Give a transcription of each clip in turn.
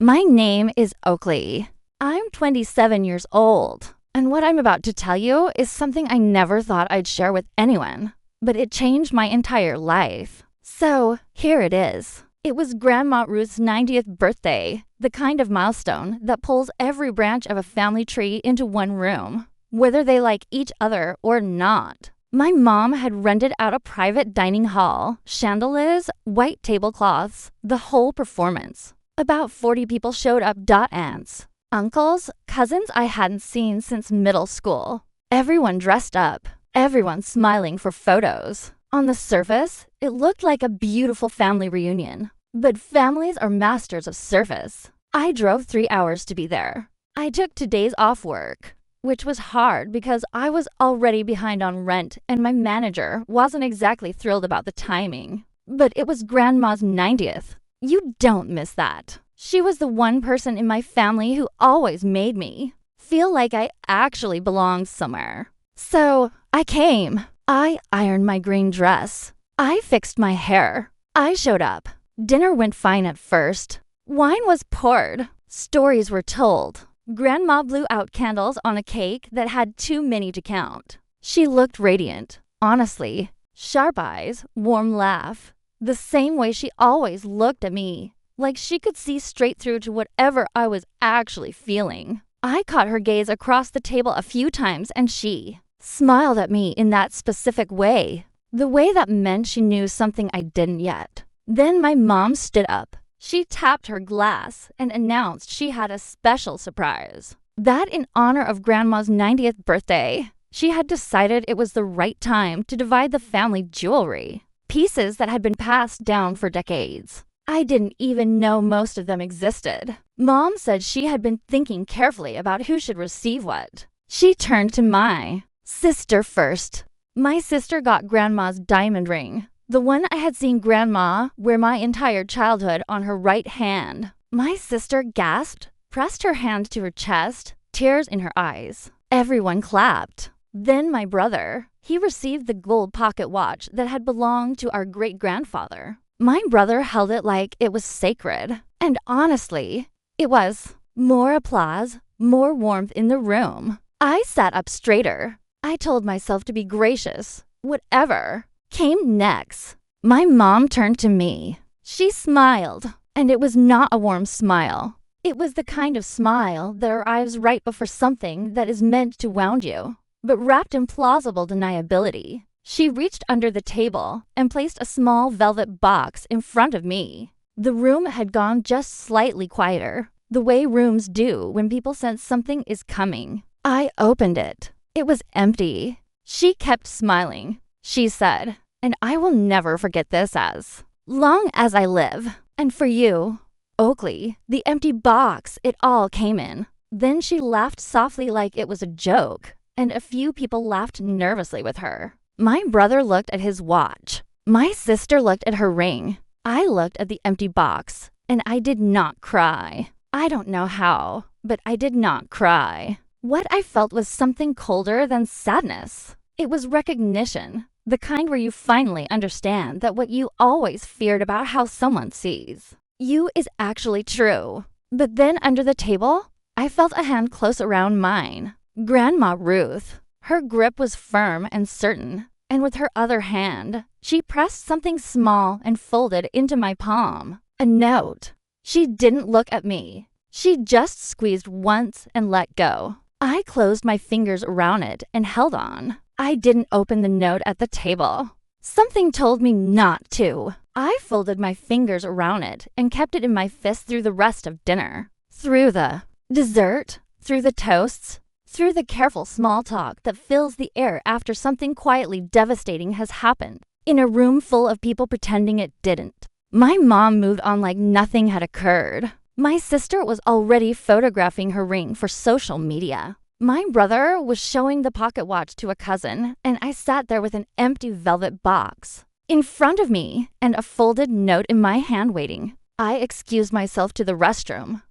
My name is Oakley. I'm 27 years old, and what I'm about to tell you is something I never thought I'd share with anyone, but it changed my entire life. So, here it is. It was Grandma Ruth's 90th birthday, the kind of milestone that pulls every branch of a family tree into one room, whether they like each other or not. My mom had rented out a private dining hall, chandeliers, white tablecloths, the whole performance. About 40 people showed up. Aunts, uncles, cousins I hadn't seen since middle school. Everyone dressed up, everyone smiling for photos. On the surface, it looked like a beautiful family reunion. But families are masters of surface. I drove 3 hours to be there. I took 2 days off work, which was hard because I was already behind on rent and my manager wasn't exactly thrilled about the timing. But it was Grandma's 90th. You don't miss that. She was the one person in my family who always made me feel like I actually belonged somewhere. So I came. I ironed my green dress. I fixed my hair. I showed up. Dinner went fine at first. Wine was poured. Stories were told. Grandma blew out candles on a cake that had too many to count. She looked radiant, honestly. Sharp eyes, warm laugh. The same way she always looked at me, like she could see straight through to whatever I was actually feeling. I caught her gaze across the table a few times and she smiled at me in that specific way. The way that meant she knew something I didn't yet. Then my mom stood up. She tapped her glass and announced she had a special surprise. That in honor of Grandma's 90th birthday, she had decided it was the right time to divide the family jewelry. Pieces that had been passed down for decades. I didn't even know most of them existed. Mom said she had been thinking carefully about who should receive what. She turned to my sister first. My sister got Grandma's diamond ring, the one I had seen Grandma wear my entire childhood on her right hand. My sister gasped, pressed her hand to her chest, tears in her eyes. Everyone clapped. Then my brother. He received the gold pocket watch that had belonged to our great-grandfather. My brother held it like it was sacred. And honestly, it was. More applause, more warmth in the room. I sat up straighter. I told myself to be gracious. Whatever came next. My mom turned to me. She smiled, and it was not a warm smile. It was the kind of smile that arrives right before something that is meant to wound you, but wrapped in plausible deniability. She reached under the table and placed a small velvet box in front of me. The room had gone just slightly quieter, the way rooms do when people sense something is coming. I opened it. It was empty. She kept smiling. She said, and I will never forget this as long as I live. And for you, Oakley, the empty box it all came in. Then she laughed softly like it was a joke, and a few people laughed nervously with her. My brother looked at his watch. My sister looked at her ring. I looked at the empty box, and I did not cry. I don't know how, but I did not cry. What I felt was something colder than sadness. It was recognition, the kind where you finally understand that what you always feared about how someone sees you is actually true. But then under the table, I felt a hand close around mine. Grandma Ruth. Her grip was firm and certain, and with her other hand, she pressed something small and folded into my palm. A note. She didn't look at me. She just squeezed once and let go. I closed my fingers around it and held on. I didn't open the note at the table. Something told me not to. I folded my fingers around it and kept it in my fist through the rest of dinner. Through the dessert, through the toasts, through the careful small talk that fills the air after something quietly devastating has happened, in a room full of people pretending it didn't. My mom moved on like nothing had occurred. My sister was already photographing her ring for social media. My brother was showing the pocket watch to a cousin, and I sat there with an empty velvet box in front of me and a folded note in my hand waiting. I excused myself to the restroom.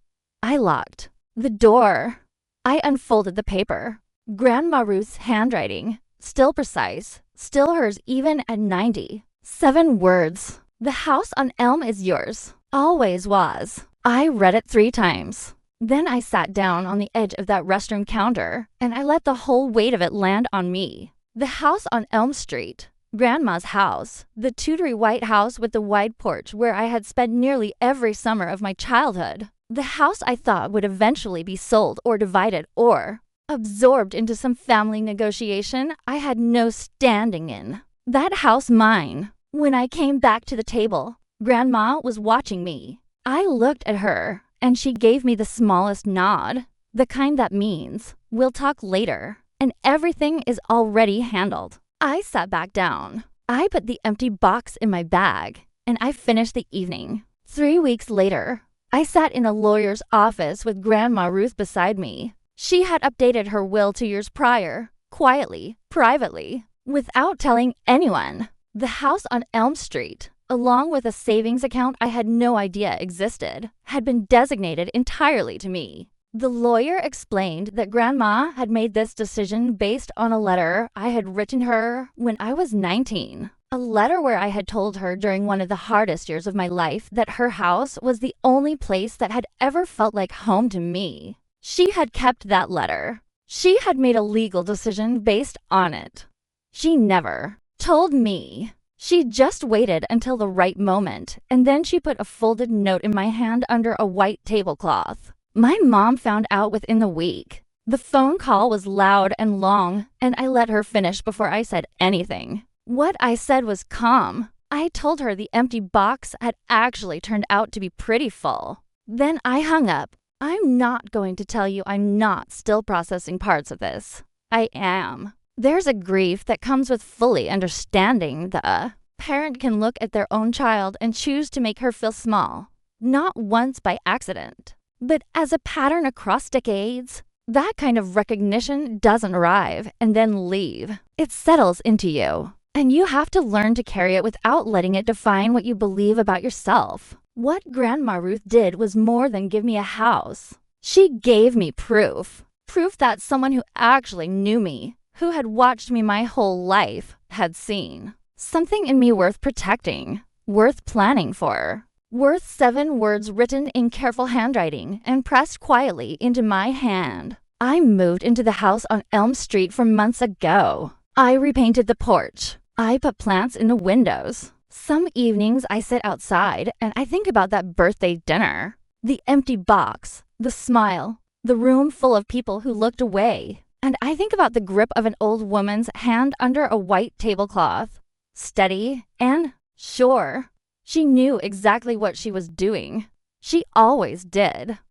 I locked the door. I unfolded the paper. Grandma Ruth's handwriting, still precise, still hers even at 90. 7 words. The house on Elm is yours. Always was. I read it 3 times. Then I sat down on the edge of that restroom counter and I let the whole weight of it land on me. The house on Elm Street, Grandma's house, the Tudery white house with the wide porch where I had spent nearly every summer of my childhood. The house I thought would eventually be sold or divided or absorbed into some family negotiation I had no standing in. That house mine. When I came back to the table, Grandma was watching me. I looked at her, and she gave me the smallest nod, the kind that means, we'll talk later, and everything is already handled. I sat back down. I put the empty box in my bag, and I finished the evening. 3 weeks later, I sat in a lawyer's office with Grandma Ruth beside me. She had updated her will 2 years prior, quietly, privately, without telling anyone. The house on Elm Street, along with a savings account I had no idea existed, had been designated entirely to me. The lawyer explained that Grandma had made this decision based on a letter I had written her when I was 19. A letter where I had told her during one of the hardest years of my life that her house was the only place that had ever felt like home to me. She had kept that letter. She had made a legal decision based on it. She never told me. She just waited until the right moment, and then she put a folded note in my hand under a white tablecloth. My mom found out within the week. The phone call was loud and long, and I let her finish before I said anything. What I said was calm. I told her the empty box had actually turned out to be pretty full. Then I hung up. I'm not going to tell you I'm not still processing parts of this. I am. There's a grief that comes with fully understanding the parent can look at their own child and choose to make her feel small, not once by accident, but as a pattern across decades. That kind of recognition doesn't arrive and then leave. It settles into you, and you have to learn to carry it without letting it define what you believe about yourself. What Grandma Ruth did was more than give me a house. She gave me proof. Proof that someone who actually knew me, who had watched me my whole life, had seen. Something in me worth protecting, worth planning for, worth 7 words written in careful handwriting and pressed quietly into my hand. I moved into the house on Elm Street 4 months ago. I repainted the porch. I put plants in the windows. Some evenings I sit outside and I think about that birthday dinner, the empty box, the smile, the room full of people who looked away. And I think about the grip of an old woman's hand under a white tablecloth, steady and sure. She knew exactly what she was doing. She always did.